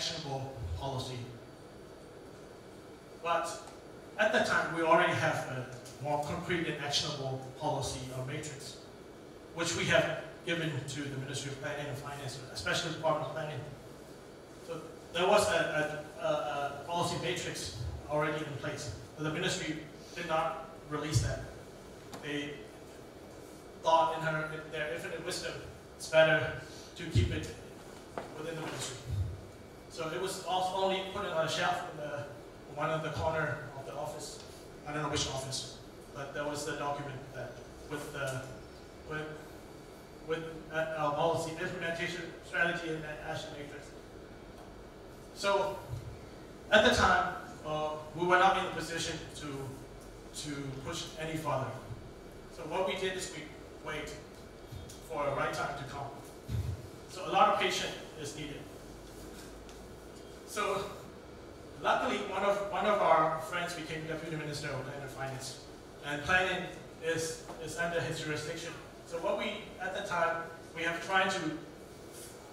actionable policy. But at that time, we already have a more concrete and actionable policy or matrix, which we have given to the Ministry of Planning and Finance, especially the Department of Planning. So there was a policy matrix already in place, but the ministry did not release that. They thought in their infinite wisdom, it's better to keep it within the ministry. So it was also only put on a shelf in one of the corner of the office. I don't know which office, but there was the document that with our policy implementation strategy and action matrix. So at the time, we were not in a position to push any further. So what we did is we wait for a right time to come. So a lot of patience is needed. So luckily, one of our friends became Deputy Minister of Planning and Finance, and planning is under his jurisdiction. So what we, at the time, we have tried to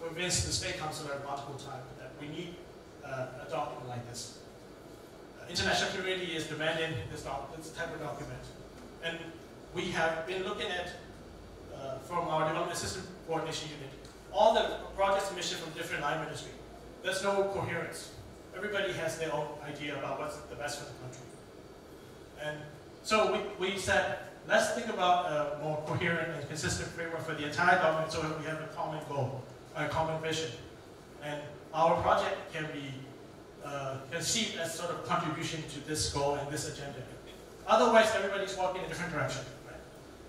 convince the State Councilor multiple times that we need a document like this. International community is demanding this type of document. And we have been looking at, from our Development Assistance Coordination Unit, all the projects submission from different line ministry. There's no coherence. Everybody has their own idea about what's the best for the country. And so we said, let's think about a more coherent and consistent framework for the entire government so that we have a common goal, a common vision. And our project can be conceived as sort of contribution to this goal and this agenda. Otherwise, everybody's walking in a different direction, right?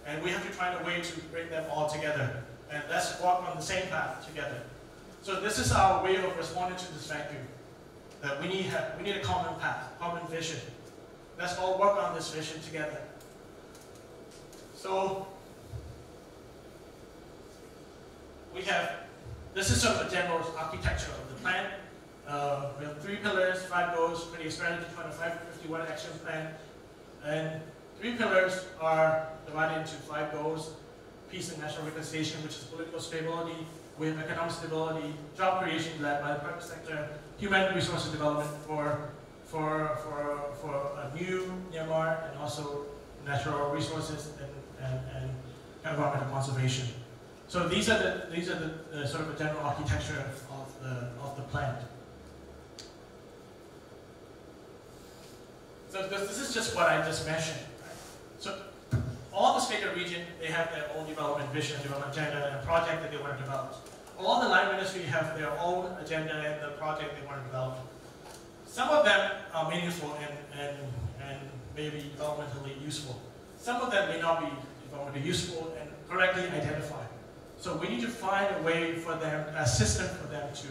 And we have to find a way to bring them all together. And let's walk on the same path together. So this is our way of responding to this vacuum. That we need a common path, common vision. Let's all work on this vision together. So this is sort of a general architecture of the plan. We have 3 pillars, 5 goals, creating a strategy, 2551 action plan. And 3 pillars are divided into 5 goals: peace and national reconciliation, which is political stability. We have economic stability, job creation led by the private sector, human resources development for a new Myanmar, and also natural resources and environmental conservation. So these are the sort of a general architecture of the plan. So this is just what I just mentioned. Right? So all the state and region, they have their own development vision, development agenda, and project that they want to develop. All the line ministry have their own agenda and the project they want to develop. Some of them are meaningful and maybe developmentally useful. Some of them may not be developmentally useful and correctly identified. So we need to find a way for them, a system for them to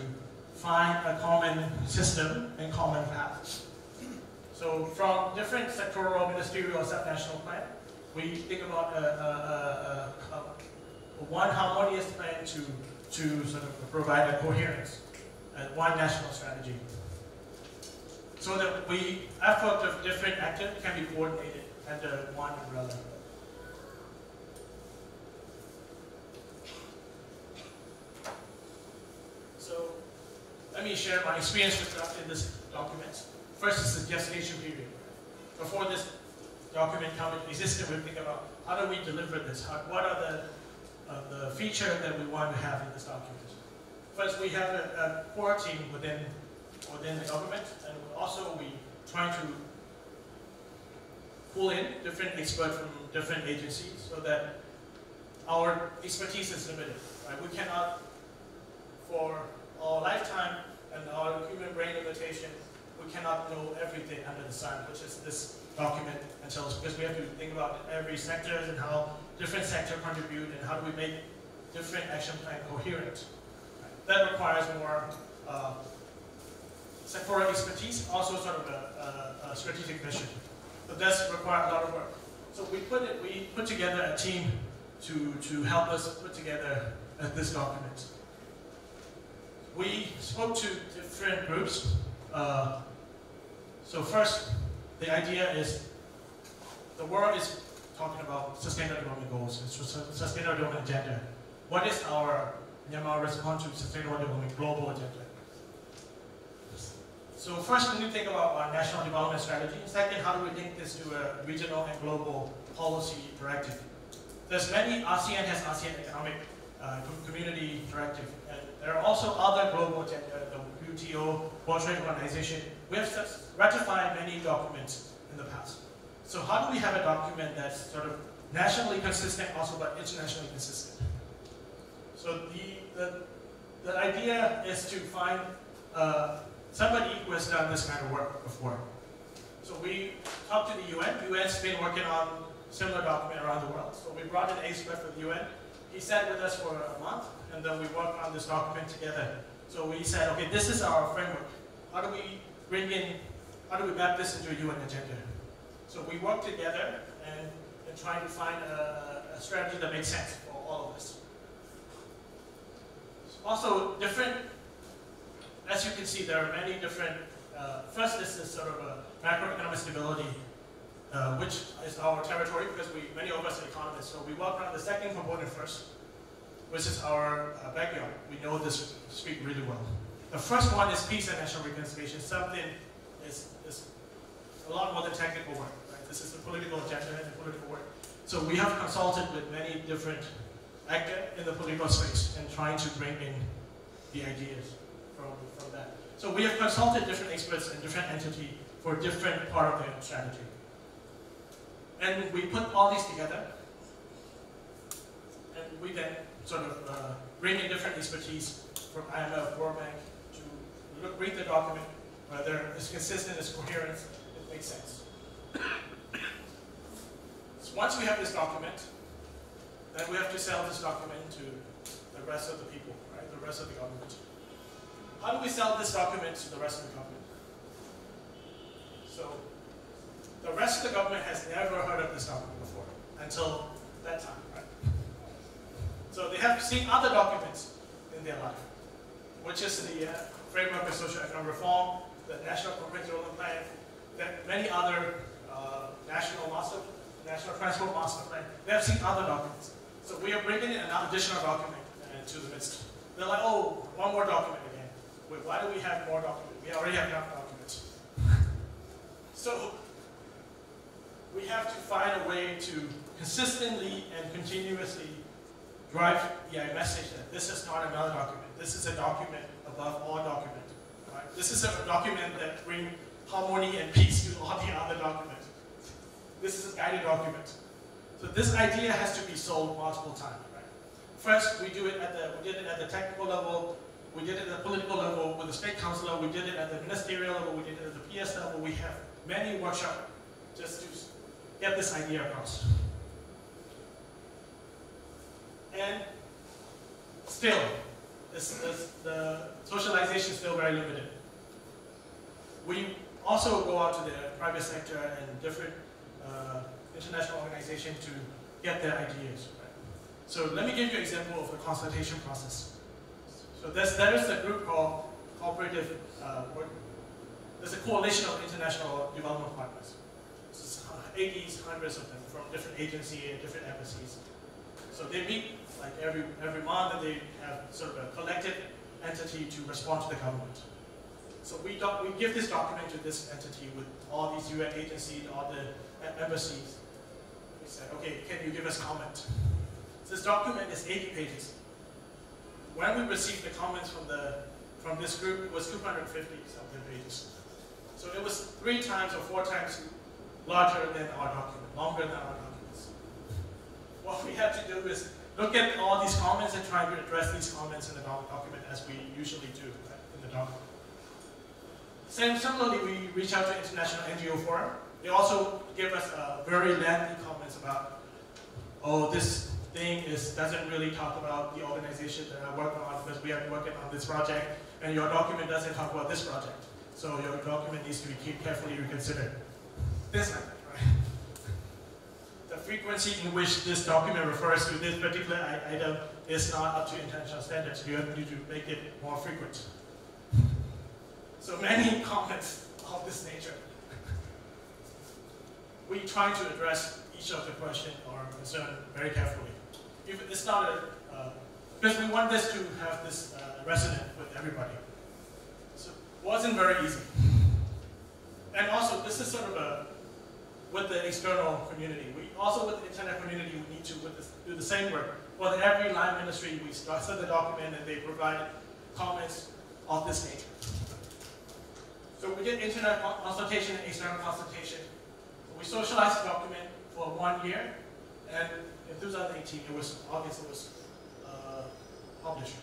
find a common system and common paths. So from different sectoral, ministerial, subnational plan, we think about one harmonious plan to sort of provide a coherence, one national strategy. So that effort of different actors can be coordinated under one umbrella. So let me share my experience with drafting this document. First is the gestation period. Before this document existed, we think about how do we deliver this? What are the features that we want to have in this document? First, we have a core team within the government, and also we try to pull in different experts from different agencies so that our expertise is limited. Right? We cannot, for our lifetime and our human brain limitation, we cannot know everything under the sun, which is this document entails, because we have to think about every sector and how different sectors contribute and how do we make different action plan coherent. That requires more sectoral expertise, also sort of a strategic vision. But that's require a lot of work. So we put together a team to help us put together this document. We spoke to different groups. So first, the idea is the world is talking about sustainable development goals, sustainable development agenda. What is our Myanmar response to sustainable development global agenda? So first, we need to think about our national development strategy. Second, how do we link this to a regional and global policy directive? There's many, ASEAN has ASEAN Economic Community Directive. And there are also other global agenda, the WTO, World Trade Organization. We have ratified many documents in the past. So how do we have a document that's sort of nationally consistent also, but internationally consistent? So the idea is to find somebody who has done this kind of work before. So we talked to the UN. UN's been working on similar document around the world. So we brought an expert from the UN. He sat with us for a month, and then we worked on this document together. So we said, okay, this is our framework. How do we map this into a UN agenda? So we worked together and trying to find a strategy that makes sense for all of this. Also, as you can see, there are many different, first this is sort of a macroeconomic stability, which is our territory because many of us are economists. So we work on the second component first, which is our backyard. We know this street really well. The first one is peace and national reconciliation. Something is a lot more than technical work. Right? This is the political agenda and the political work. So we have consulted with many different actors in the political space and trying to bring in the ideas from that. So we have consulted different experts and different entities for different part of the strategy. And we put all these together, and we then sort of bring in different expertise from IMF, World Bank to read the document, whether it's consistent, it's coherent, it makes sense. So once we have this document, then we have to sell this document to the rest of the people, right? The rest of the government. How do we sell this document to the rest of the government? So the rest of the government has never heard of this document before until that time, right? So they have seen other documents in their life, which is the framework of social economic reform, the National Comprehensive Development Plan, that many other national transport master plan. They have seen other documents. So we are bringing in an additional document to the midst. They're like, oh, one more document again. Wait, why do we have more documents? We already have enough documents. So we have to find a way to consistently and continuously drive the message that this is not another document. This is a document above all documents. Right? This is a document that brings harmony and peace to all the other documents. This is a guided document. So this idea has to be sold multiple times. Right? First, we did it at the technical level. We did it at the political level with the state council level. We did it at the ministerial level. We did it at the PS level. We have many workshops just to get this idea across. And still, the socialization is still very limited. We also go out to the private sector and different international organizations to get their ideas. Right? So let me give you an example of the consultation process. So there is a group called Cooperative, there's a coalition of international development partners. 80s, hundreds of them from different agencies and different embassies. So they meet like every month, and they have sort of a collective entity to respond to the government. So we give this document to this entity with all these UN agencies, all the embassies. We said, okay, can you give us comment? So this document is 80 pages. When we received the comments from this group, it was 250 something pages. So it was 3 times or 4 times larger than our document, longer than our documents. What we have to do is look at all these comments and try to address these comments in the document as we usually do, right, in the document. Similarly, we reach out to International NGO Forum. They also give us very lengthy comments about, oh, this thing doesn't really talk about the organization that I work on because we are working on this project, and your document doesn't talk about this project. So your document needs to be carefully reconsidered. This like that, right? The frequency in which this document refers to this particular item is not up to international standards. You have to make it more frequent. So many comments of this nature. We try to address each of the question or concern very carefully. If it's not because we want this to have this resonant with everybody. So it wasn't very easy. And also, this is sort of with the external community. We also, with the internet community, we need to do the same work. For every line ministry, we send the document and they provide comments of this nature. So we did internet consultation and external consultation. We socialized the document for 1 year, and in 2018, August, it was published.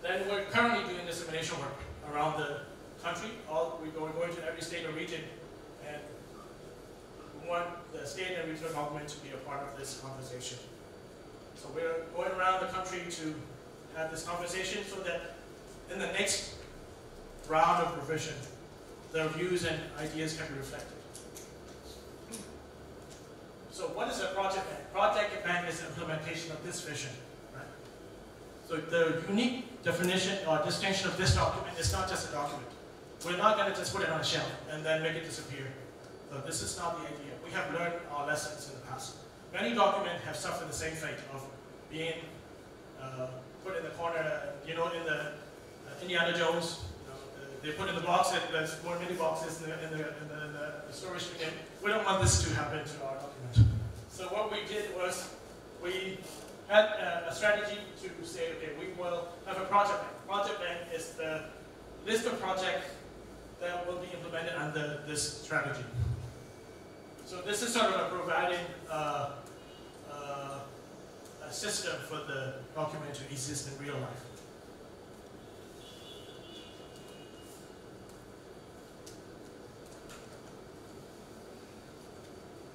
Then we're currently doing dissemination work around the country. We're going to every state or region, and we want the state and regional government to be a part of this conversation. So we're going around the country to have this conversation so that in the next round of revision, their views and ideas can be reflected. So what is a project bank? Project bank is the implementation of this vision. Right? So the unique definition or distinction of this document is not just a document. We're not going to just put it on a shelf and then make it disappear. So this is not the idea. We have learned our lessons in the past. Many documents have suffered the same fate of being put in the corner, in the Indiana Jones. They put in the box, there's more many boxes in the storage unit. We don't want this to happen to our document. So what we did was, we had a strategy to say, okay, we will have a project bank. Project bank is the list of projects that will be implemented under this strategy. So this is sort of providing a system for the document to exist in real life.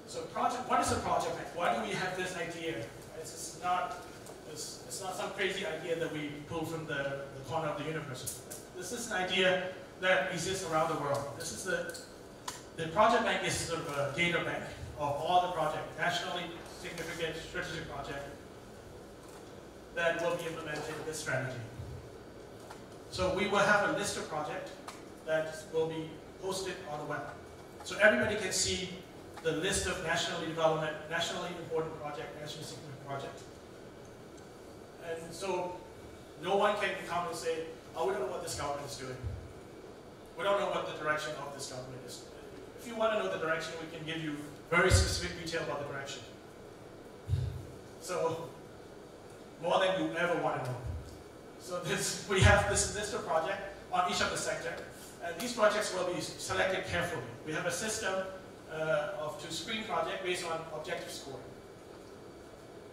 So what is a project bank? Why do we have this idea? It's not some crazy idea that we pull from the corner of the universe. This is an idea that exists around the world. This is the project bank is sort of a data bank of all the projects, nationally significant strategic projects that will be implemented in this strategy. So we will have a list of projects that will be posted on the web. So everybody can see the list of nationally important projects, nationally significant projects. And so no one can come and say, oh, we don't know what this government is doing. We don't know what the direction of this government is. If you want to know the direction, we can give you very specific detail about the direction. So more than you ever want to know. So we have this list of projects on each of the sector, and these projects will be selected carefully. We have a system to screen project based on objective scoring.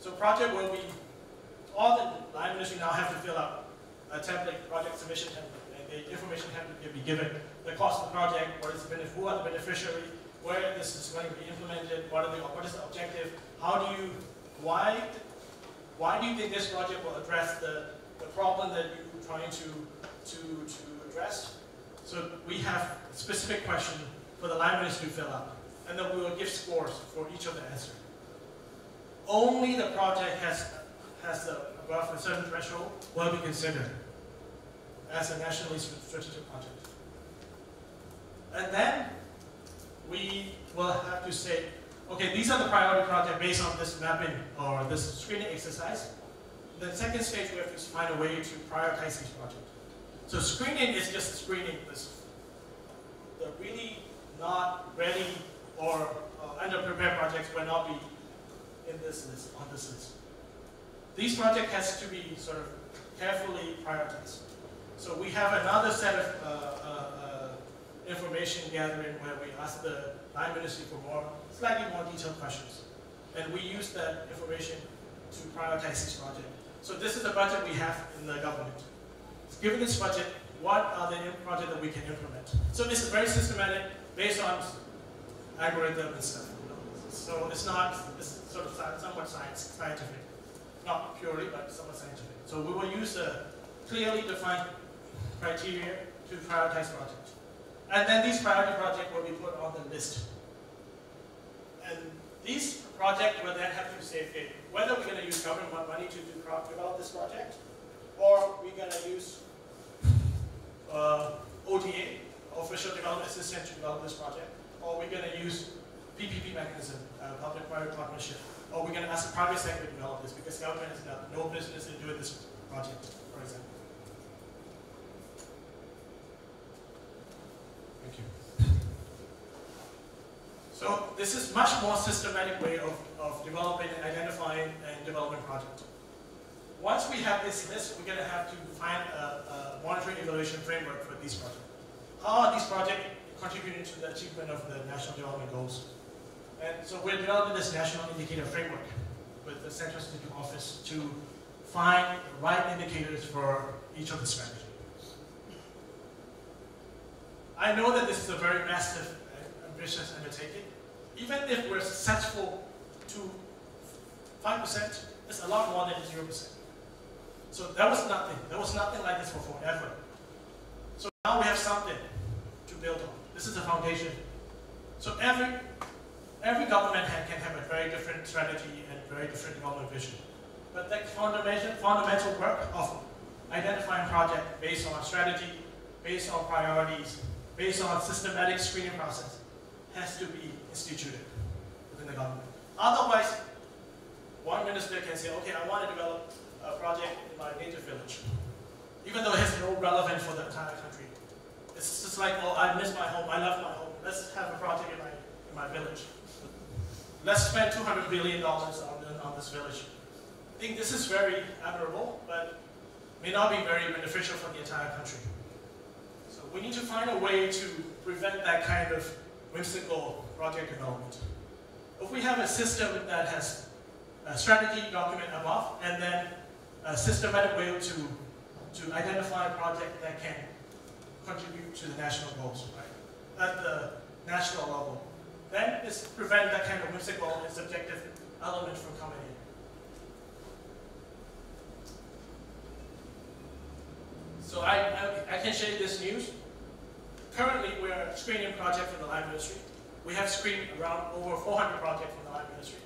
So project will be, all the line ministry now have to fill out a template, project submission template, and the information have to be given, the cost of the project, who are the beneficiaries, where this is going to be implemented, what is the objective, why do you think this project will address the problem that you're trying to address? So we have a specific question for the line ministry to fill out. And then we will give scores for each of the answers. Only the project has above a certain threshold will be considered as a nationally strategic project. And then we will have to say, okay, these are the priority projects based on this mapping or this screening exercise. The second stage, we have to find a way to prioritize each project. So screening is just screening the really not ready or under-prepared projects will not be in this list, on this list. These projects has to be sort of carefully prioritized. So we have another set of information gathering where we ask the line ministry for slightly more detailed questions. And we use that information to prioritize this project. So this is the budget we have in the government. Given this budget, what are the projects that we can implement? So this is very systematic, based on algorithm and stuff. So it's sort of somewhat scientific. Not purely, but somewhat scientific. So we will use a clearly defined criteria to prioritize projects. And then these priority projects will be put on the list. And these projects will then have to say, okay, whether we're going to use government money to develop this project, or we're going to use ODA, Official Development Assistance, to develop this project, or we're going to use PPP mechanism, public-private partnership, or we're going to ask the private sector to develop this because government has got no business in doing this project, for example. Thank you. So this is much more systematic way of developing and identifying and developing projects. Once we have this list, we're going to have to find a monitoring evaluation framework for these projects. How are these projects contributing to the achievement of the national development goals? And so we're developing this national indicator framework with the Central Institute Office to find the right indicators for each of the strategies. I know that this is a very massive and ambitious undertaking. Even if we're successful to 5%, it's a lot more than 0%. So that was nothing. There was nothing like this for forever. So now we have something to build on. This is a foundation. So every government can have a very different strategy and very different development vision. But that fundamental work of identifying projects based on strategy, based on priorities, based on systematic screening process, has to be instituted within the government. Otherwise, one minister can say, okay, I want to develop a project in my native village, even though it has no relevance for the entire country. It's just like, oh, I miss my home, I love my home. Let's have a project in my village. Let's spend $200 billion on this village. I think this is very admirable, but may not be very beneficial for the entire country. So we need to find a way to prevent that kind of whimsical project development. If we have a system that has a strategy document above, and then a systematic way to identify a project that can contribute to the national goals, right, at the national level, then it's prevent that kind of whimsical and subjective element from coming in. So I can share this news. Currently, we're screening projects for the Line Ministry. We have screened around over 400 projects from the Line Ministry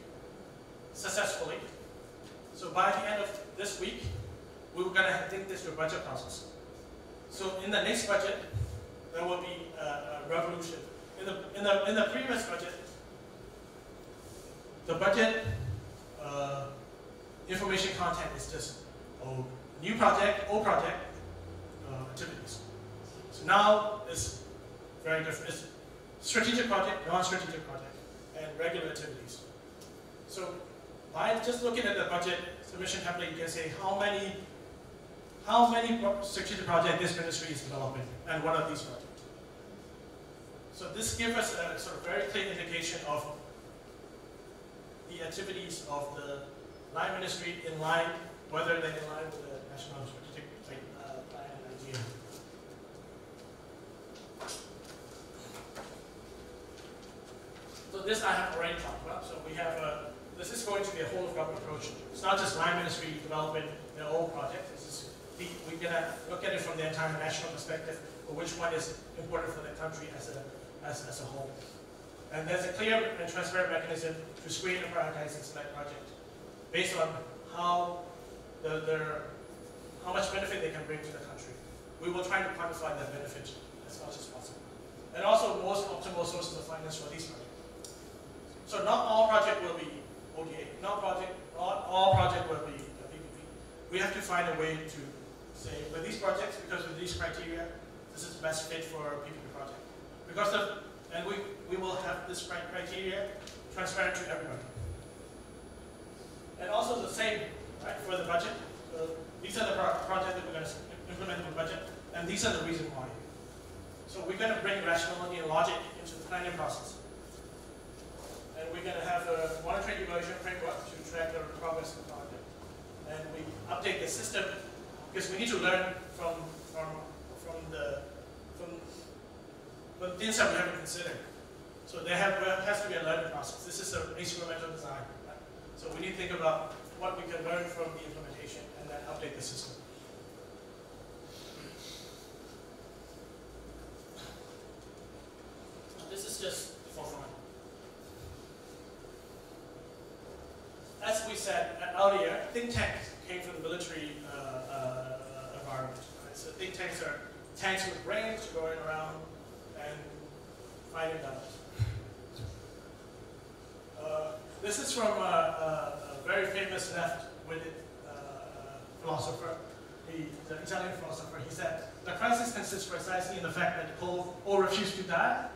successfully. So by the end of this week, we're going to take this to a budget process. So in the next budget, there will be a revolution. In the previous budget, the budget information content is just new project, old project activities. So now it's very different. It's strategic project, non-strategic project, and regular activities. So by just looking at the budget submission template, you can say how many strategic projects this ministry is developing, and what are these projects. So this gives us a sort of very clear indication of the activities of the Line Ministry in line, whether they're in line with the National Strategic Plan and idea. So this I have already talked about. So we have this is going to be a whole of government approach. It's not just Line Ministry developing their own project. We're going to look at it from the entire national perspective, or which one is important for the country as a whole. And there's a clear and transparent mechanism to screen and prioritize and select projects based on how much benefit they can bring to the country. We will try to quantify that benefit as much as possible. And also most optimal sources of finance for these projects. So not all projects will be ODA, not all projects will be PPP. We have to find a way to say, with these projects, because of these criteria, this is best fit for a PPP project. And we will have this criteria transparent to everybody. And also the same, right, for the budget. These are the projects that we're going to implement in the budget, and these are the reasons why. So we're going to bring rationality and logic into the planning process. And we're going to have a monitoring evaluation framework to track the progress of the project. And we update the system, because we need to learn from things that we haven't considered. So there has to be a learning process. This is an experimental design. Right? So we need to think about what we can learn from the implementation and then update the system. This is just for fun. As we said earlier, think tanks came from the military environment. Right? So think tanks are tanks with brains going around and fighting battles. This is from a very famous left-winged philosopher the Italian philosopher, he said, the crisis consists precisely in the fact that the old refuses to die,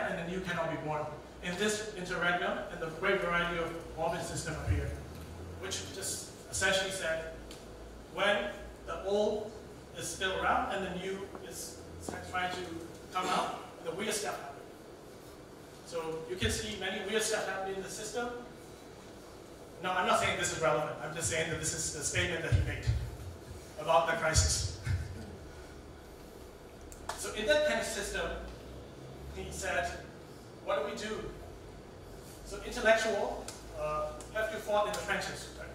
and the new cannot be born. In this interregnum, and the great variety of morbid system appeared, which just essentially said, when the old is still around and the new is trying to come out, the weird stuff happens. So you can see many weird stuff happening in the system. No, I'm not saying this is relevant. I'm just saying that this is the statement that he made about the crisis. So in that kind of system, he said, what do we do? So intellectual have to fight in the trenches. Right?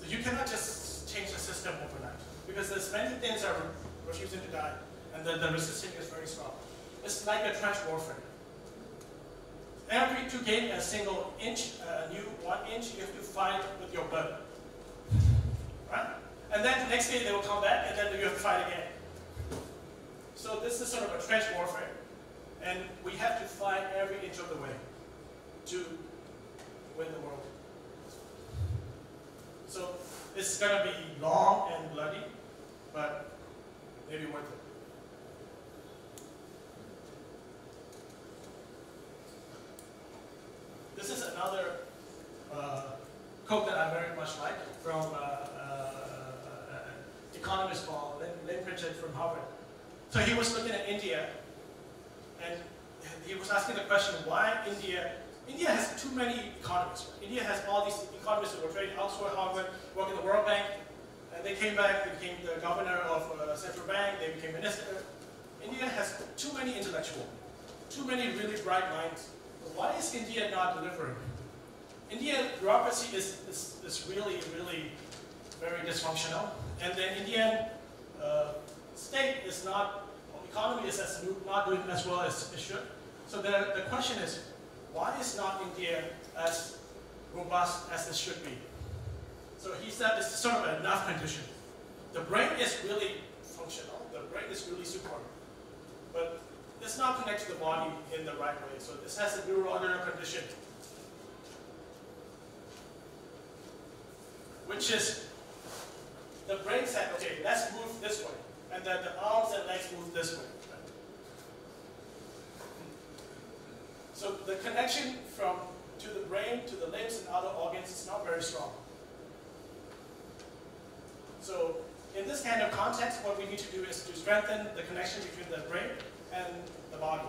So you cannot just change the system overnight, because there's many things that are refusing to die, and the resistance is very strong. It's like a trench warfare. To gain a single inch, a new 1 inch, you have to fight with your blood. Right? And then the next day they will come back, and then you have to fight again. So this is sort of a trench warfare. And we have to fight every inch of the way to win the world. So it's going to be long and bloody, but maybe worth it. This is another quote that I very much like from economist called Lynn Pritchett from Harvard. So he was looking at India, and he was asking the question, why India has too many economists. Right? India has all these economists who were trained Oxford, Harvard, work in the World Bank, and they came back, they became the governor of a central bank, they became minister. India has too many intellectuals, too many really bright minds. Why is India not delivering? Indian bureaucracy is really, really very dysfunctional. And the Indian state is not, economy is not doing as well as it should. So the question is, why is not India as robust as it should be? So he said this is sort of an enough condition. The brain is really functional. The brain is really superb. But it's not connected to the body in the right way. So this has a neuroorganal condition, which is the brain said, okay, let's move this way. And then the arms and legs move this way. Right? So the connection to the brain, to the limbs and other organs is not very strong. So in this kind of context, what we need to do is to strengthen the connection between the brain and the body.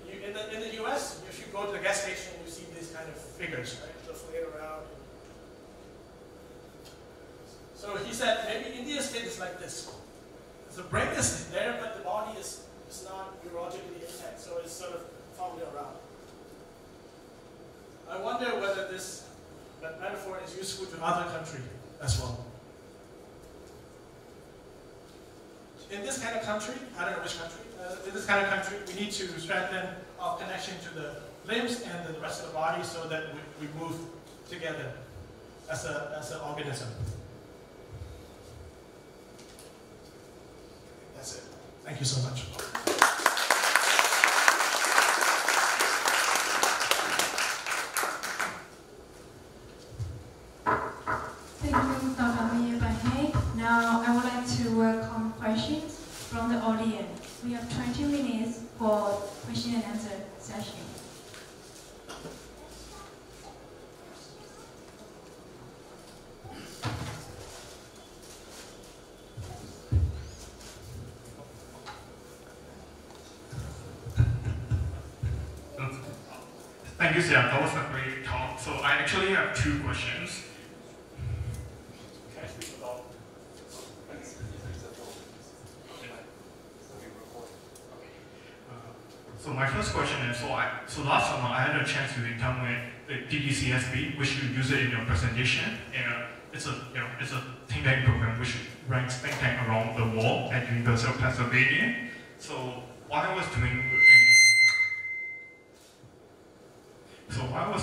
In the US, if you go to the gas station, you see these kind of figures, right? They'll flit around. So he said, maybe India's state is like this. The brain is there, but the body is not neurologically intact, so it's sort of fumbling around. I wonder whether that metaphor is useful to other countries as well. In this kind of country, I don't know which country, in this kind of country, we need to strengthen our connection to the limbs and the rest of the body so that we move together as an organism. That's it. Thank you so much. Thank you, Dr. Ye Paing Hein. Now, I would like to welcome questions from the audience. We have 20 minutes for question and answer session. Thank you, Siam. That was a great talk. So I actually have 2 questions. So my first question is, so last summer I had a chance to intern with the DECSB, which you use it in your presentation, and it's a think tank program which ranks think tank around the world at University of Pennsylvania. So while I was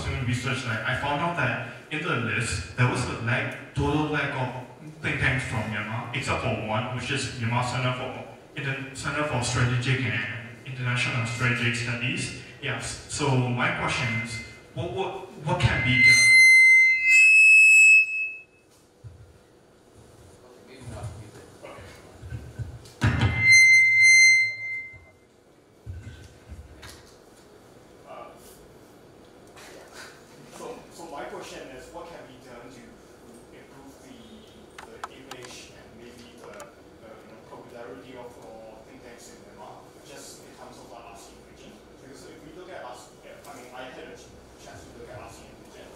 doing research, I found out that in the list there was a total lack of think tanks from Myanmar, except for one, which is Myanmar Center for Strategic and International Strategic Studies. Yes. So my question is, what can be done? what can be done to improve the image and maybe the popularity of think tanks in Myanmar, just in terms of the ASEAN region? Because if we look at ASEAN, I mean, I had a chance to look at ASEAN region,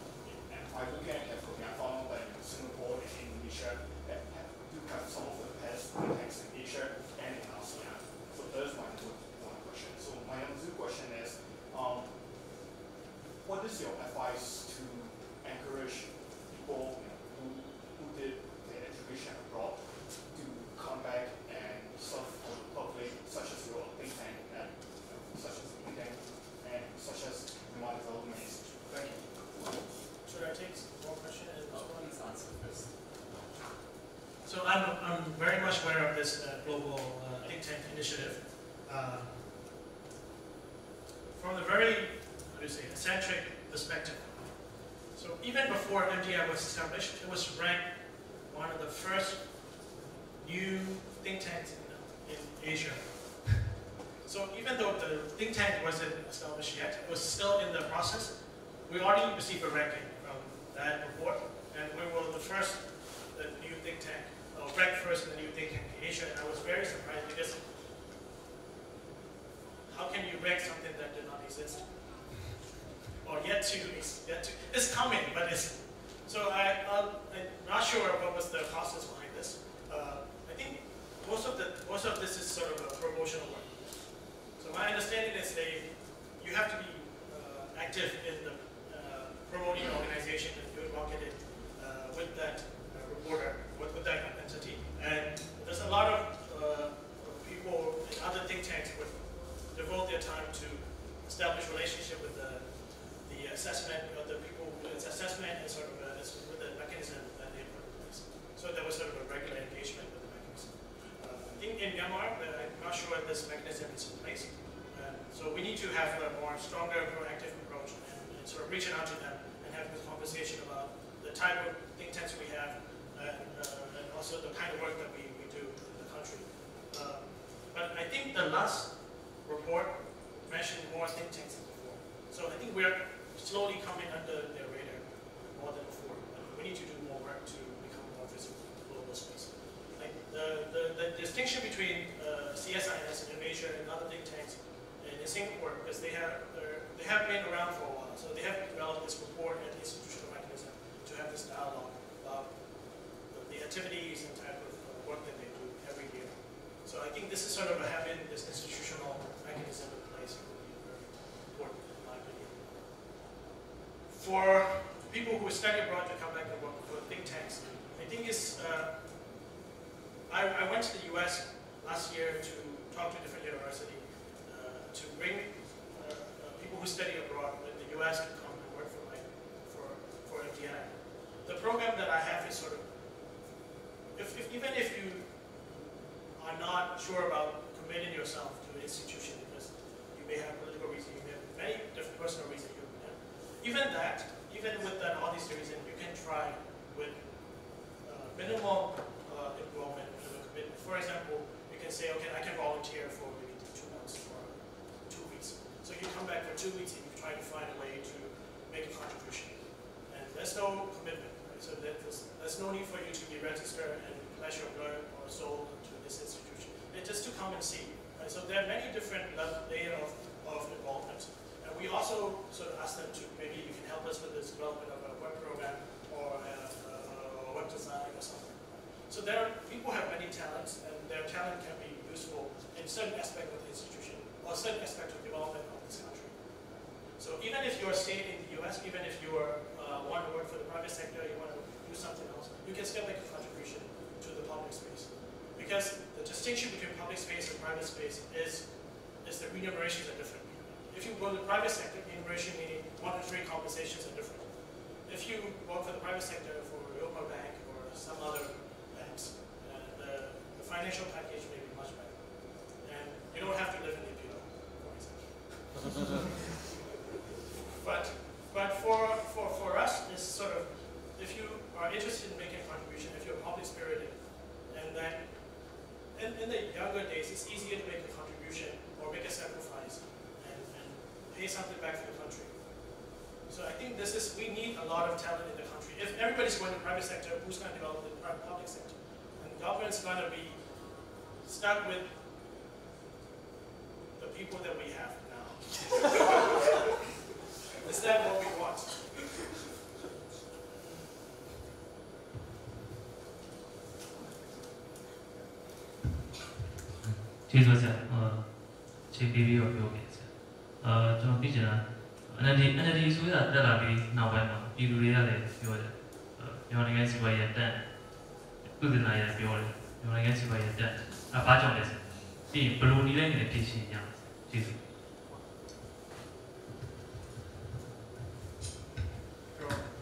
and I look at Cambodia, I found that Singapore and Indonesia do have some of the best think tanks in Asia and in ASEAN. So that's one question. So my other question is, what is your advice to encourage people who did their education abroad to come back and serve for the public, such as your think tank and such as Myanmar Development Institute? Thank you. Should I take one question? Please answer first. So I'm very much aware of this global think tank initiative. From the very, eccentric perspective. So even before MDI was established, it was ranked one of the first new think tanks in Asia. So even though the think tank wasn't established yet, it was still in the process. We already received a ranking from that report, and we were the first new think tank, ranked first in the new think tank in Asia, and I was very surprised because how can you rank something that did not exist? Or yet to, it's coming, but it's, so I'm not sure what was the process behind this. I think most of this is sort of a promotional work. So my understanding is you have to be active in the promoting organization and doing marketing with that reporter, with that entity. And there's a lot of people in other think tanks would devote their time to establish relationship with the assessment of the people, its assessment and sort of with the mechanism that they put in place. So there was sort of a regular engagement with the mechanism. In Myanmar, I'm not sure this mechanism is in place. So we need to have a more stronger, proactive approach and sort of reaching out to them and having this conversation about the type of think tanks we have and also the kind of work that we do in the country. But I think the last report mentioned more think tanks than before. So I think we're slowly coming under their radar more than before. We need to do more work to become more visible in the global space. Like the distinction between CSIS in Asia and other think tanks in Singapore, because they have been around for a while, so they have developed this report and institutional mechanism to have this dialogue about the activities and type of work that they do every year. So I think this is sort of having this institutional mechanism in place will be very important in my opinion. For people who study abroad to come back and work for think tanks, I think it's, I went to the US last year to talk to a different university to bring people who study abroad in the US to come and work for MDI. The program that I have is sort of, even if you are not sure about committing yourself to an institution because you may have political reasons, you may have many different personal reasons. Even with that, all these reasons, you can try with minimal involvement, minimal commitment. For example, you can say, okay, I can volunteer for maybe 2 months or 2 weeks. So you come back for 2 weeks and you try to find a way to make a contribution. And there's no commitment, right? So there's no need for you to be registered and pledge your blood or soul to this institution. It's just to come and see. Right? So there are many different layers of involvement. And we also sort of ask them to, maybe you can help us with this development of a web program or a web design or something. So people have many talents, and their talent can be useful in certain aspect of the institution or certain aspect of development of this country. So even if you're staying in the US, even if you want to work for the private sector, you want to do something else, you can still make a contribution to the public space. Because the distinction between public space and private space is the remunerations are different. If you go to the private sector, remuneration meaning monetary compensations are different. If you work for the private sector for Europa Bank or some other banks, the financial package may be much better. And you don't have to live in the PO, for example. But for us, it's sort of, if you are interested in making a contribution, if you're public spirited, and then in the younger days, it's easier to make a contribution or make a sacrifice and pay something back to the country. So I think we need a lot of talent in the country is going to private sector, who's going to develop the public sector? And the government's going to be stuck with the people that we have now. Is that what we want? ကျေးဇူးဆရာချိန်ပေးပြီးတော့ပြောခဲ့ဆရာကျွန်တော်သိချင်တာ NLD ဆိုရတက်လာပြီးနောက်ပိုင်းမှာပြည်သူတွေကလည်းပြောတယ်မြန်မာနိုင်ငံစီးပွားရေးတက်ဥဒနာရပြောတယ်မြန်မာနိုင်ငံစီးပွားရေးတက်ဘာကြောင့်လဲပြီးရင်ဘယ်လိုနည်းလဲနဲ့ဖြည့်ရှင်းကြအောင်ကျေးဇူး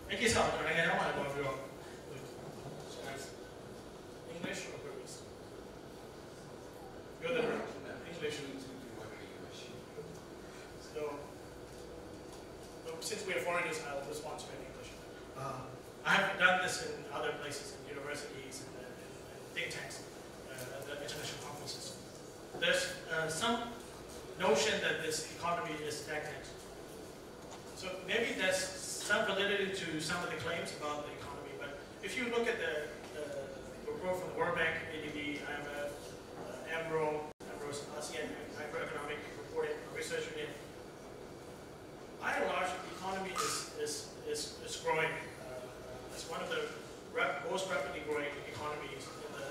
Thank you so much. I don't want to go over your English or Burmese? You're the English. So since we are foreigners, I'll respond to it in English. I have done this in other places, in universities and think tanks, at the international conferences. There's some notion that this economy is stagnant. So maybe there's some validity to some of the claims about the economy, but if you look at the report from the World Bank, ADB, IMF, AMRO's ASEAN Microeconomic Reporting Research Unit, by and large, the economy is growing. It's one of the most rapidly growing economies in the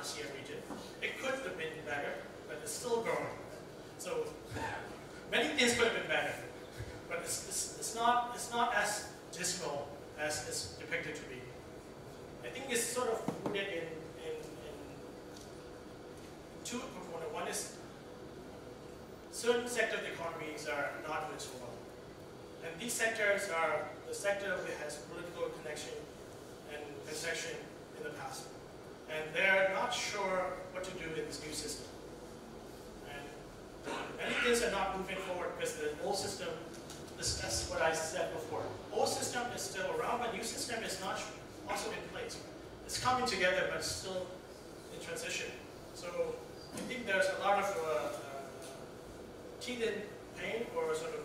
ASEAN region. It could have been better, but it's still growing. So many things could have been better. But it's not as dismal as it's depicted to be. I think it's sort of rooted in two components. One is certain sectors of the economies are not doing so well. And these sectors are the sector that has political connection and concession in the past. And they're not sure what to do in this new system. And many things are not moving forward because the old system, that's what I said before. Old system is still around, but new system is not also in place. It's coming together, but still in transition. So I think there's a lot of teething pain or sort of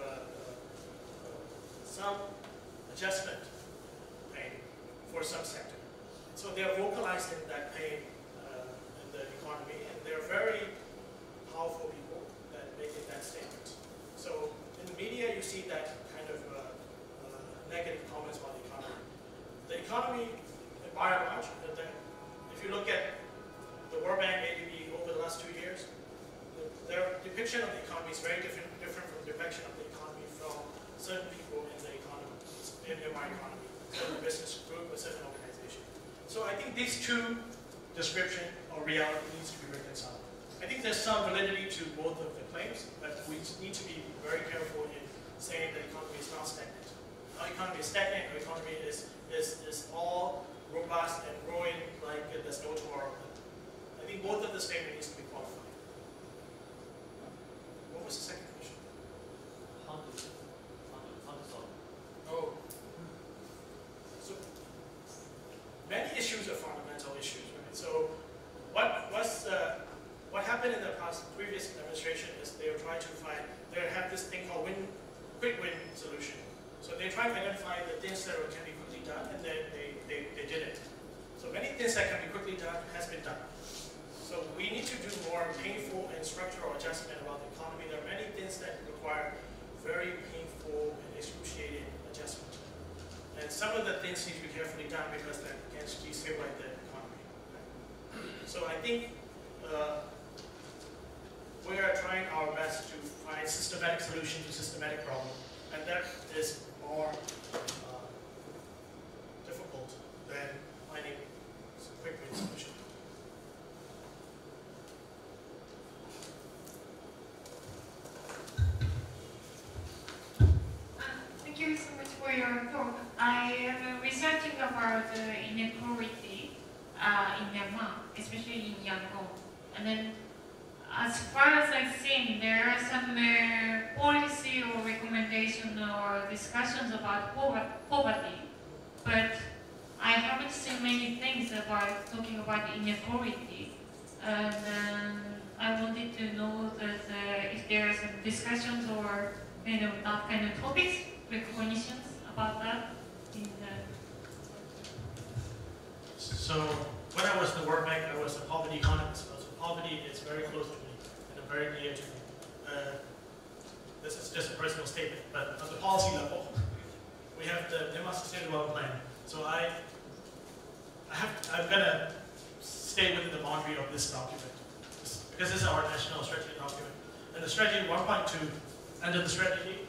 some adjustment pain for some sector. So they're vocalizing that pain in the economy, and they're very powerful people that make that statement. So in the media, you see that kind of negative comments about the economy. The economy, by and large, if you look at the World Bank ADB over the last 2 years, their depiction of the economy is very different from the depiction of the economy from certain people in the economy, in my economy, certain business group or certain organization. So I think these two description or reality needs to be reconciled. I think there's some validity to both of the claims, but we need to be very careful in saying the economy is not stagnant. Our economy is stagnant, our economy is all robust and growing like there's no tomorrow. I think both of the statements needs to be qualified. What was the second question? How to solve? Oh. So many issues are fundamental issues, right? So what happened in the previous administration is they were trying to they have this thing called quick win solution. So they try to identify the things that can be quickly done, and then they did it. So many things that can be quickly done has been done. So we need to do more painful and structural adjustment about the economy. There are many things that require very painful and excruciating adjustment. And some of the things need to be carefully done because that can destabilize the economy. So I think we are trying our best to find systematic solution to systematic problem, and that is more difficult than finding quick win solution. Thank you so much for your talk. I am researching about inequality in Myanmar, especially in Yangon. And then, as far as I've seen, there are some policy or recommendation or discussions about poverty, but I haven't seen many things about talking about inequality. And I wanted to know that if there are some discussions or that kind of topics, recognitions about that in the So when I was in the World Bank, I was a poverty economist. So poverty is very close to me and very dear to me. This is just a personal statement, but on the policy level, we have the Myanmar Sustainable Development Plan. So I'm gonna stay within the boundary of this document because this is our national strategy document. And the strategy 1.2, under the strategy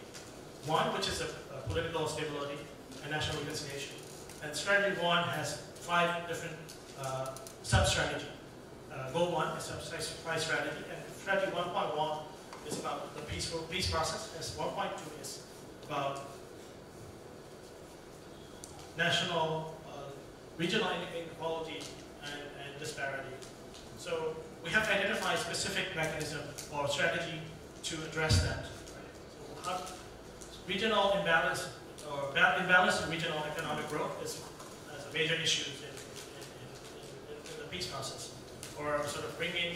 1, which is a political stability and national reconciliation. And strategy 1 has 5 different sub-strategy. Goal 1 is sub-price strategy, and strategy 1.1 is about the peace process, and 1.2 is about national, regional inequality and disparity. So we have identified specific mechanism or strategy to address that. Right? So how regional imbalance or imbalance in regional economic growth is a major issue in the peace process, or sort of bringing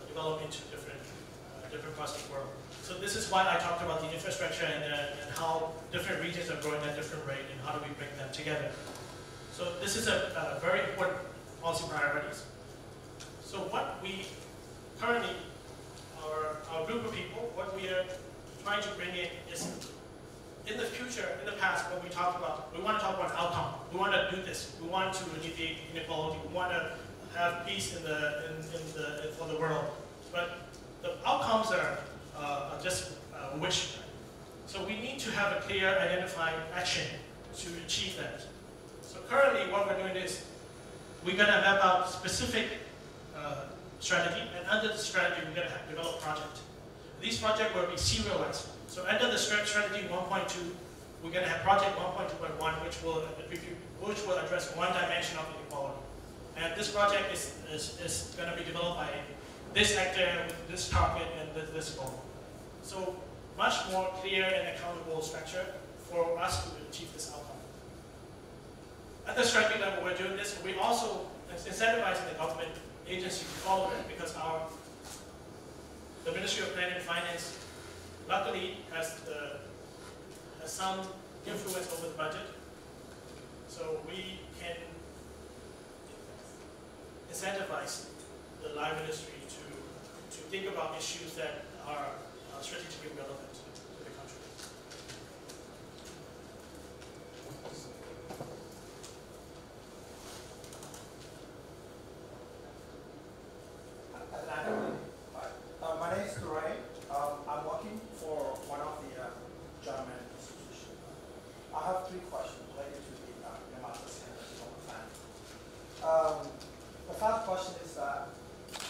development to different parts of the world. So this is why I talked about the infrastructure and how different regions are growing at different rate and how do we bring them together. So this is a very important policy priorities. So what we currently, our group of people, what we are trying to bring in is, in the future, in the past, what we talked about, we want to talk about outcome. We want to do this. We want to alleviate inequality. We want to have peace for the world. But the outcomes are just wish. So we need to have a clear, identified action to achieve that. So currently, what we're doing is we're going to map out specific strategy, and under the strategy, we're going to develop project. These projects will be serialized. So under the strategy 1.2, we're going to have project 1.2.1, which will address one dimension of inequality. And this project is going to be developed by this actor with this target and this goal. So much more clear and accountable structure for us to achieve this outcome. At the strategy level, we're doing this. We also incentivizing the government agency to follow it because the Ministry of Planning and Finance luckily has some influence over the budget. So we can incentivize the Live Ministry to think about issues that are strategically relevant to the country. My name is Duray. I'm working for one of the German institutions. I have 3 questions related to the Myanmar Sustainable Development Plan. The first question is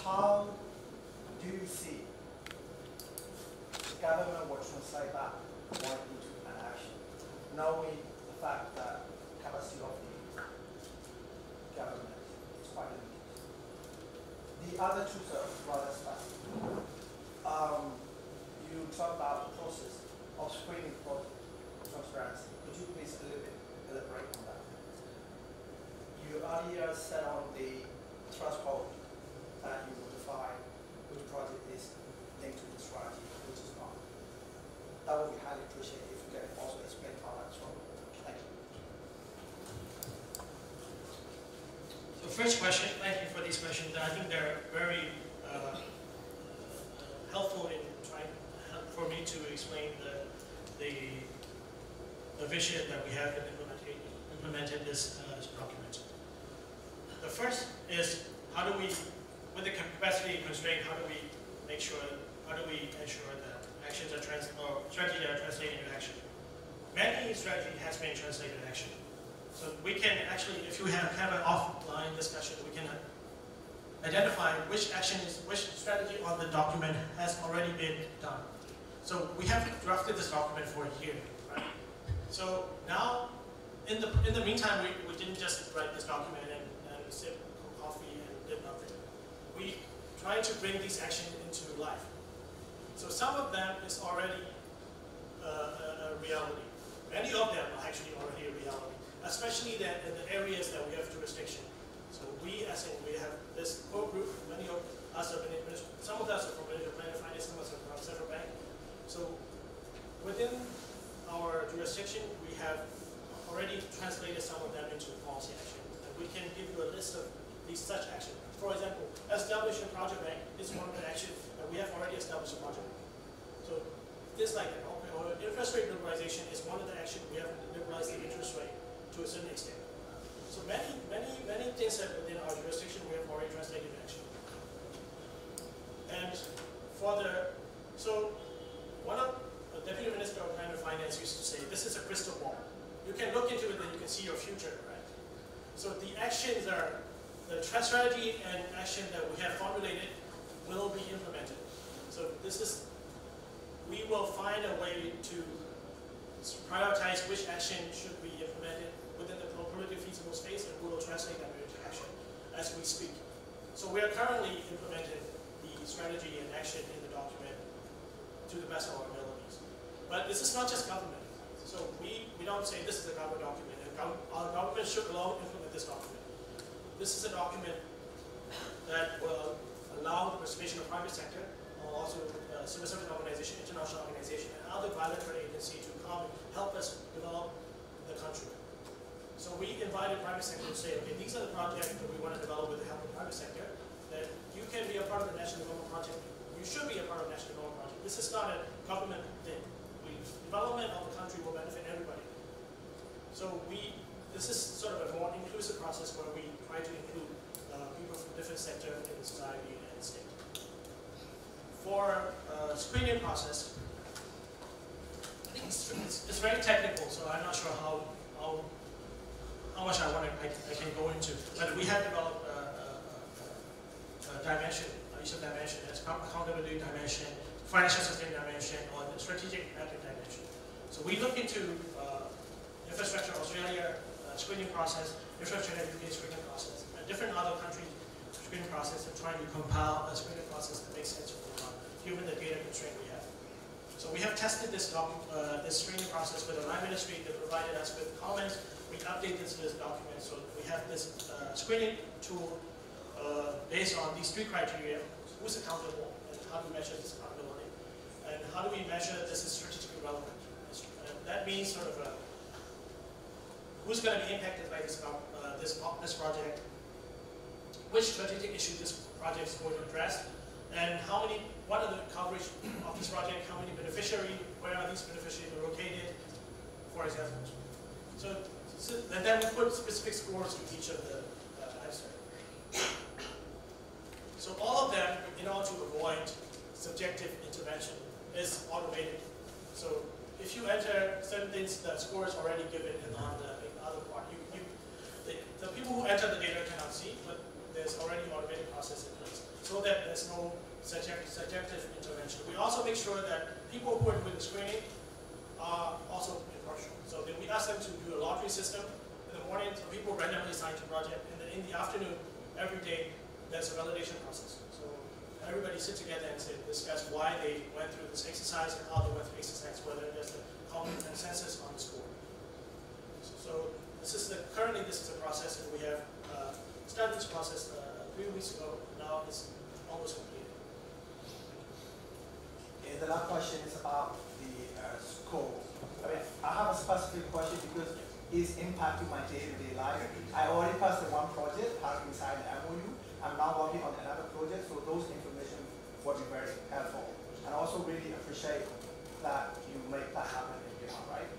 how do you see the government will translate that point into an action, knowing the fact that capacity of the government is quite limited? The other 2 are rather specific. You talk about the process of screening for transparency. Could you please a little bit elaborate on that? You earlier said on the threshold that you will define which project is linked to the strategy, which is not. That would be highly appreciated if you can also explain how that's wrong. Thank you. So first question, thank you for these questions. I think they're very helpful in trying for me to explain the vision that we have in implementing this document. The first is how do we, with the capacity constraint, how do we ensure that actions are strategies are translated into action? Many strategy has been translated into action. So we can actually, if you have an offline discussion, we can identify which strategy on the document has already been done. So we have drafted this document for a year, right? So now, in the meantime, we didn't just write this document and sip coffee and did nothing. We tried to bring these actions into life. So some of them is already a reality. Many of them are actually already a reality, especially in the areas that we have jurisdiction. So we have this core group, many of us are some of us are from Ministry of Planning and Finance, some of us are from Central Bank. So within our jurisdiction, we have already translated some of them into policy action. And we can give you a list of these such actions. For example, establish a project bank is one of the actions that we have already established a project bank. So this like or interest rate liberalization is one of the actions we have liberalized the interest rate to a certain extent. So many things that within our jurisdiction we have already translated in action. And one of the Deputy Minister of Plan and Finance used to say, this is a crystal ball. You can look into it and you can see your future, right? So the actions are, the strategy and action that we have formulated will be implemented. So we will find a way to prioritize which action should be implemented within the politically feasible space, and we will translate them into action as we speak. So we are currently implementing the strategy and action in the document to the best of our abilities. But this is not just government. So we don't say this is a government document, and our government should alone implement this document. This is a document that will allow the participation of private sector, also civil service organization, international organization, and other bilateral agencies to come and help us develop the country. So we invited private sector to say, okay, these are the projects that we want to develop with the help of the private sector, that you can be a part of the national development project. You should be a part of the national development project. This is not a government thing. Development of the country will benefit everybody. So this is sort of a more inclusive process where we try to include people from different sectors in the society and state. For screening process, I think it's very technical, so I'm not sure how much I can go into. But we have developed a dimension, each of dimension as accountability dimension, financial sustain dimension, or the strategic mapping dimension. So we look into infrastructure Australia screening process, infrastructure UK screening process, and different other countries screening process, and trying to compile a screening process that makes sense for given the data constraint we have. So we have tested this screening process with the Line Ministry. They provided us with comments. We updated this document, so we have this screening tool based on these three criteria: who's accountable, and how do we measure this accountability, and how do we measure this is strategically relevant. That means sort of who's going to be impacted by this project, which strategic issue this project is going to address, and what are the coverage of this project, how many beneficiaries, where are these beneficiaries located, for example. And then we put specific scores to each of the abstracts. So all of them, in order to avoid subjective intervention, is automated. So if you enter certain things, the score is already given in on the other part. The people who enter the data cannot see, but there's already automated process in place, so that there's no subjective intervention. We also make sure that people who are doing the screening are also impartial. So then we ask them to do a lottery system. In the morning, so people randomly assign to project, and then in the afternoon, every day, there's a validation process. So everybody sit together and discuss why they went through this exercise and how they went through the exercise, whether there's a common consensus on the score. So currently this is a process, and we have started this process 3 weeks ago. Now it's almost completed. Okay, the last question is about the score. I have a specific question because it's impacting my day-to-day life. I already passed the one project, having signed the MOU. I'm now working on another project, so those information will be very helpful. And I also really appreciate that you make that happen in Vietnam, right?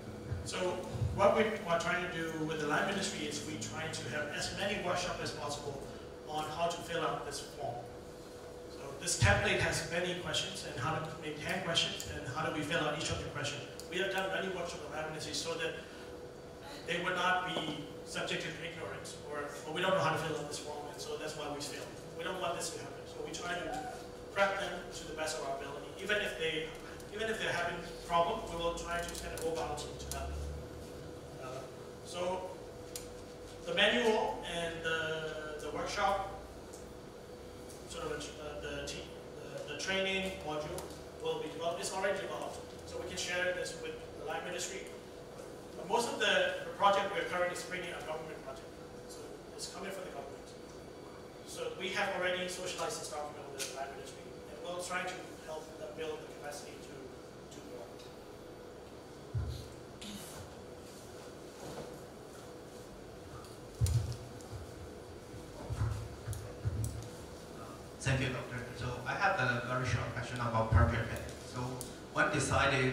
So what we are trying to do with the Line Ministry is we try to have as many workshops as possible on how to fill out this form. So this template has many questions, and how to make 10 questions, and how do we fill out each of the questions. We have done many workshops with the Line Ministry so that they would not be subject to ignorance, or we don't know how to fill out this form, and so that's why we fail. We don't want this to happen, so we try to prep them to the best of our ability. Even if they're having a problem, we will try to kind of go about it to help them. So the manual and the workshop, sort of the training module will be developed. It's already developed, so we can share this with the Line Ministry. Most of the project we're currently screening are government project, so it's coming from the government. So we have already socialized this document with the Line Ministry, and we'll try to help them build the capacity to grow. Thank you, Doctor. So I have a very short question about project bank. So when deciding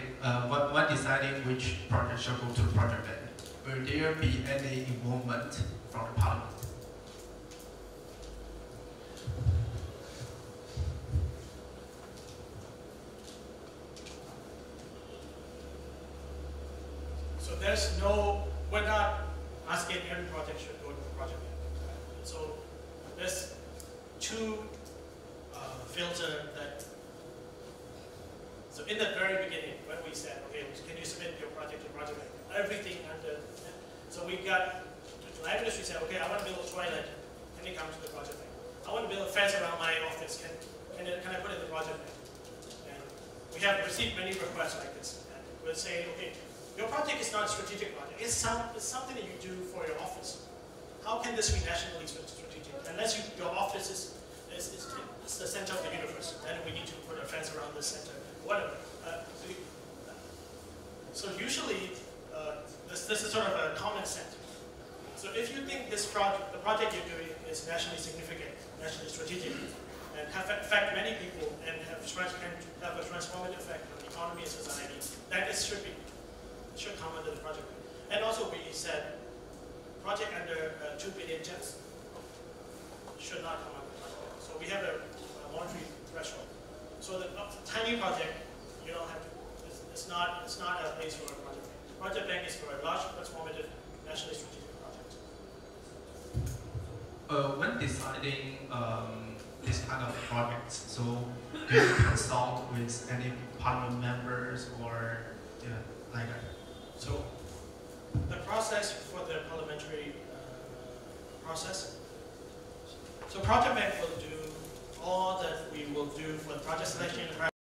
which project shall go to the project bank, will there be any involvement from the Parliament? So there's no, we're not asking every project should go to the project bank. So there's two filter that, so in the very beginning, when we said, okay, can you submit your project to project bank, everything under, so we got, the lab industry said, okay, I want to build a toilet, can you come to the project bank? I want to build a fence around my office, can I put it in the project bank? And we have received many requests like this, and we'll say, okay, your project is not a strategic project, it's something that you do for your office. How can this be nationally strategic? Unless your office is the center of the universe, then we need to put a fence around the center, whatever. So usually, this is sort of a common sense. So if you think this project, the project you're doing is nationally significant, nationally strategic, and affect many people and can have a transformative effect on the economy and society, then it should come under the project. And also we said, project under 2 billion jets should not come under the project. So we have a monetary threshold. So the tiny project, you don't have to, it's not a place for a project bank. Project bank is for a large, transformative, nationally strategic project. When deciding this kind of projects, so do you consult with any Parliament members or like that? So the process for the parliamentary process. So project bank will do all that we will do for the project selection